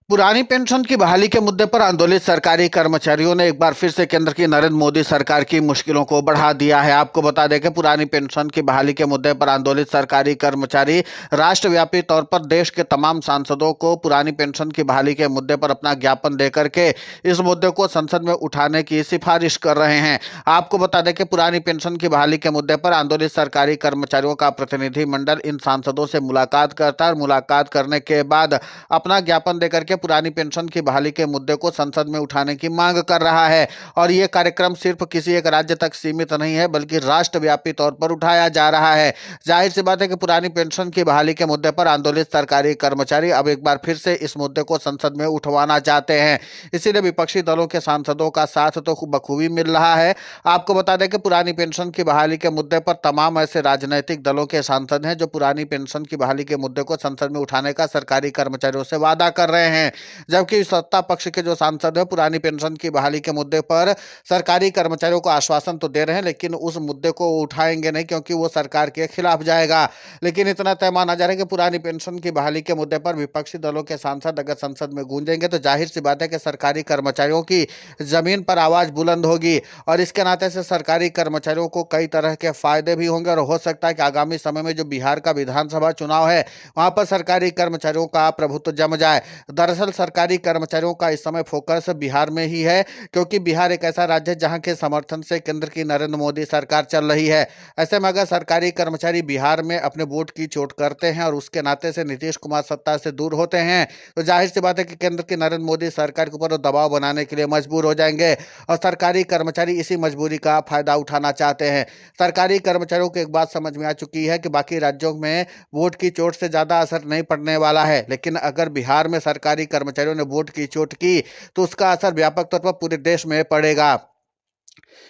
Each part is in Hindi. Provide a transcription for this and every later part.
पुरानी पेंशन की बहाली के मुद्दे पर आंदोलित सरकारी कर्मचारियों ने एक बार फिर से केंद्र की नरेंद्र मोदी सरकार की मुश्किलों को बढ़ा दिया है। आपको बता दें कि पुरानी पेंशन की बहाली के मुद्दे पर आंदोलित सरकारी कर्मचारी राष्ट्रव्यापी तौर पर देश के तमाम सांसदों को पुरानी पेंशन की बहाली के मुद्दे पर अपना ज्ञापन देकर के इस मुद्दे को संसद में उठाने की सिफारिश कर रहे हैं। आपको बता दें कि पुरानी पेंशन की बहाली के मुद्दे पर आंदोलित सरकारी कर्मचारियों का प्रतिनिधिमंडल इन सांसदों से मुलाकात करता है और मुलाकात करने के बाद अपना ज्ञापन देकर के पुरानी पेंशन की बहाली के मुद्दे को संसद में उठाने की मांग कर रहा है। और यह कार्यक्रम सिर्फ किसी एक राज्य तक सीमित नहीं है, बल्कि राष्ट्रव्यापी तौर पर उठाया जा रहा है। जाहिर सी बात है कि पुरानी पेंशन की बहाली के मुद्दे पर आंदोलित सरकारी कर्मचारी अब एक बार फिर से इस मुद्दे को संसद में उठवाना चाहते हैं। इसीलिए विपक्षी दलों के सांसदों का साथ तो बखूबी मिल रहा है। आपको बता दें कि पुरानी पेंशन की बहाली के मुद्दे पर तमाम ऐसे राजनीतिक दलों के सांसद हैं जो पुरानी पेंशन की बहाली के मुद्दे को संसद में उठाने का सरकारी कर्मचारियों से वादा कर रहे हैं। जबकि सत्ता पक्ष के जो सांसद है पुरानी पेंशन की बहाली के मुद्दे पर सरकारी कर्मचारियों को आश्वासन तो दे रहे हैं, लेकिन उस मुद्दे को उठाएंगे नहीं, क्योंकि वो सरकार के खिलाफ जाएगा। लेकिन इतना तय माना जा रहा है कि पुरानी पेंशन की बहाली के मुद्दे पर विपक्षी दलों के सांसद अगर संसद में गूंजेंगे तो जाहिर सी बात है कि सरकारी कर्मचारियों की जमीन पर आवाज बुलंद होगी। और इसके नाते से सरकारी कर्मचारियों को कई तरह के फायदे भी होंगे और हो सकता है कि आगामी समय में जो बिहार का विधानसभा चुनाव है वहां पर सरकारी कर्मचारियों का प्रभुत्व जम जाए। दरअसल सरकारी कर्मचारियों का इस समय फोकस बिहार में ही है, क्योंकि बिहार एक ऐसा राज्य है जहां के समर्थन से केंद्र की नरेंद्र मोदी सरकार चल रही है। ऐसे में अगर सरकारी कर्मचारी बिहार में अपने वोट की चोट करते हैं और उसके नाते से नीतीश कुमार सत्ता से दूर होते हैं तो जाहिर सी बात है कि केंद्र की नरेंद्र मोदी सरकार के ऊपर दबाव बनाने के लिए मजबूर हो जाएंगे और सरकारी कर्मचारी इसी मजबूरी का फायदा उठाना चाहते हैं। सरकारी कर्मचारियों को एक बात समझ में आ चुकी है कि बाकी राज्यों में वोट की चोट से ज्यादा असर नहीं पड़ने वाला है, लेकिन अगर बिहार में सरकारी कर्मचारियों ने वोट की चोट की तो उसका असर व्यापक तौर पर पूरे देश में पड़ेगा।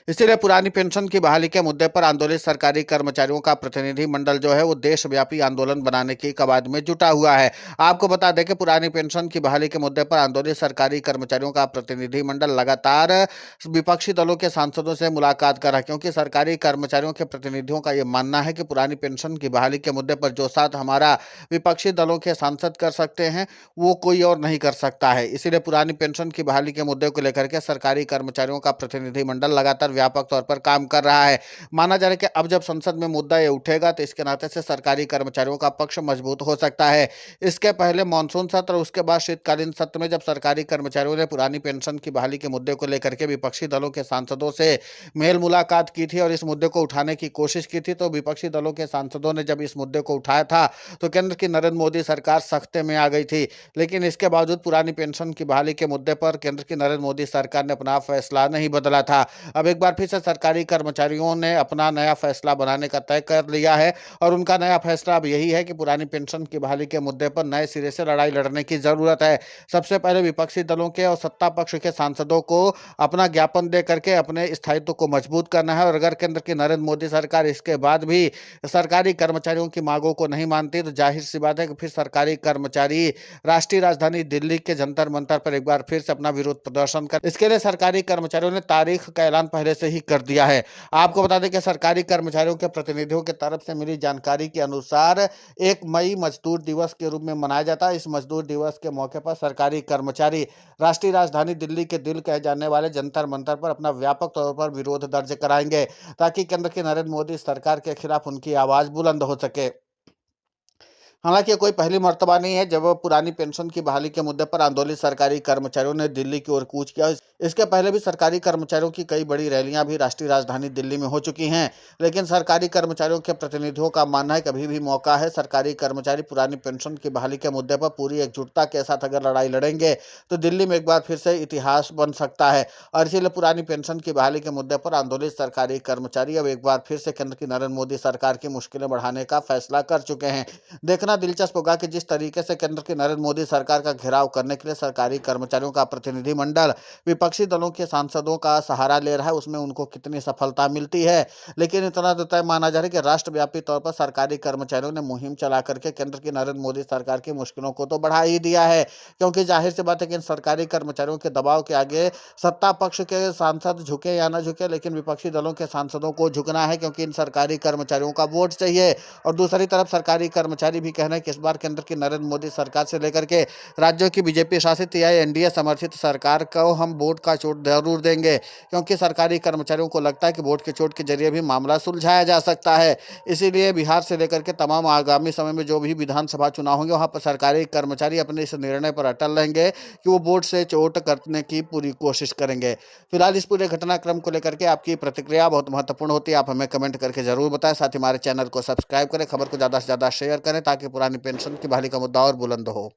इसीलिए पुरानी पेंशन की बहाली के मुद्दे पर आंदोलित सरकारी कर्मचारियों का प्रतिनिधि मंडल जो है वो देशव्यापी आंदोलन बनाने की कवायद में जुटा हुआ है। आपको बता दें कि पुरानी पेंशन की बहाली के मुद्दे पर आंदोलित सरकारी कर्मचारियों का प्रतिनिधि मंडल लगातार विपक्षी दलों के सांसदों से मुलाकात कर रहा है, क्योंकि सरकारी कर्मचारियों के प्रतिनिधियों का यह मानना है कि पुरानी पेंशन की बहाली के मुद्दे पर जो साथ हमारा विपक्षी दलों के सांसद कर सकते हैं वो कोई और नहीं कर सकता है। इसीलिए पुरानी पेंशन की बहाली के मुद्दे को लेकर के सरकारी कर्मचारियों का प्रतिनिधि मंडल लगातार व्यापक तौर पर काम कर रहा है। माना जा रहा है कि अब जब संसद में मुद्दा ये उठेगा तो इसके नाते से सरकारी कर्मचारियों का पक्ष मजबूत हो सकता है। इसके पहले मानसून सत्र और उसके बाद शीतकालीन सत्र में जब सरकारी कर्मचारियों ने पुरानी पेंशन की बहाली के मुद्दे को लेकर के विपक्षी दलों के सांसदों से मेल मुलाकात की थी और इस मुद्दे को उठाने की कोशिश की थी, तो विपक्षी दलों के सांसदों ने जब इस मुद्दे को उठाया था तो केंद्र की नरेंद्र मोदी सरकार सख्ते में आ गई थी। लेकिन इसके बावजूद पुरानी पेंशन की बहाली के मुद्दे पर केंद्र की नरेंद्र मोदी सरकार ने अपना फैसला नहीं बदला था। अब एक बार फिर से सरकारी कर्मचारियों ने अपना नया फैसला बनाने का तय कर लिया है और उनका नया फैसला अब यही है कि पुरानी पेंशन की बहाली के मुद्दे पर नए सिरे से लड़ाई लड़ने की जरूरत है। सबसे पहले विपक्षी दलों के और सत्ता पक्ष के सांसदों को अपना ज्ञापन दे करके अपने स्थायित्व को मजबूत करना है और अगर केंद्र की नरेंद्र मोदी सरकार इसके बाद भी सरकारी कर्मचारियों की मांगों को नहीं मानती तो जाहिर सी बात है कि फिर सरकारी कर्मचारी राष्ट्रीय राजधानी दिल्ली के जंतर मंतर पर एक बार फिर से अपना विरोध प्रदर्शन कर, इसके लिए सरकारी कर्मचारियों ने तारीख का ऐलान पहले से ही कर दिया है। आपको बता दें कि सरकारी कर्मचारियों के प्रतिनिधियों की तरफ से मिली जानकारी के अनुसार 1 मई मजदूर दिवस के रूप में मनाया जाता है। इस मजदूर दिवस के मौके पर सरकारी कर्मचारी राष्ट्रीय राजधानी दिल्ली के दिल कहे जाने वाले जंतर मंतर पर अपना व्यापक तौर पर विरोध दर्ज कराएंगे ताकि केंद्र की नरेंद्र मोदी सरकार के खिलाफ उनकी आवाज बुलंद हो सके। हालांकि ये कोई पहली मर्तबा नहीं है जब पुरानी पेंशन की बहाली के मुद्दे पर आंदोलित सरकारी कर्मचारियों ने दिल्ली की ओर कूच किया। इसके पहले भी सरकारी कर्मचारियों की कई बड़ी रैलियां भी राष्ट्रीय राजधानी दिल्ली में हो चुकी हैं, लेकिन सरकारी कर्मचारियों के प्रतिनिधियों का मानना है कभी भी मौका है। सरकारी कर्मचारी पुरानी पेंशन की बहाली के मुद्दे पर पूरी एकजुटता के साथ अगर लड़ाई लड़ेंगे तो दिल्ली में एक बार फिर से इतिहास बन सकता है और इसीलिए पुरानी पेंशन की बहाली के मुद्दे पर आंदोलित सरकारी कर्मचारी अब एक बार फिर से केंद्र की नरेंद्र मोदी सरकार की मुश्किलें बढ़ाने का फैसला कर चुके हैं। देखना दिलचस्प होगा कि जिस तरीके से केंद्र की नरेंद्र मोदी सरकार का घेराव करने के लिए सरकारी कर्मचारियों का प्रतिनिधिमंडल विपक्ष विपक्षी दलों के सांसदों का सहारा ले रहा है उसमें उनको कितनी सफलता मिलती है। लेकिन इतना तो तय माना जा रहा है कि राष्ट्रव्यापी तौर पर सरकारी कर्मचारियों ने मुहिम चला करके केंद्र की नरेंद्र मोदी सरकार की मुश्किलों को तो बढ़ा ही दिया है, क्योंकि जाहिर सी बात है कि इन सरकारी कर्मचारियों के दबाव के आगे सत्ता पक्ष के सांसद झुके या ना झुके, लेकिन विपक्षी दलों के सांसदों को झुकना है, क्योंकि इन सरकारी कर्मचारियों का वोट चाहिए। और दूसरी तरफ सरकारी कर्मचारी भी कह रहे हैं कि इस बार केंद्र की नरेंद्र मोदी सरकार से लेकर के राज्यों की बीजेपी शासित या एनडीए समर्थित सरकार को हम वोट का चोट जरूर देंगे, क्योंकि सरकारी कर्मचारियों को लगता है कि वोट के चोट के जरिए भी मामला सुलझाया जा सकता है। इसीलिए बिहार से लेकर के तमाम आगामी समय में जो भी विधानसभा चुनाव होंगे वहां पर सरकारी कर्मचारी अपने इस निर्णय पर अटल रहेंगे कि वो वोट से चोट करने की पूरी कोशिश करेंगे। फिलहाल इस पूरे घटनाक्रम को लेकर के आपकी प्रतिक्रिया बहुत महत्वपूर्ण होती है, आप हमें कमेंट करके जरूर बताएं। साथ ही हमारे चैनल को सब्सक्राइब करें, खबर को ज़्यादा से ज़्यादा शेयर करें ताकि पुरानी पेंशन की बहाली का मुद्दा और बुलंद हो।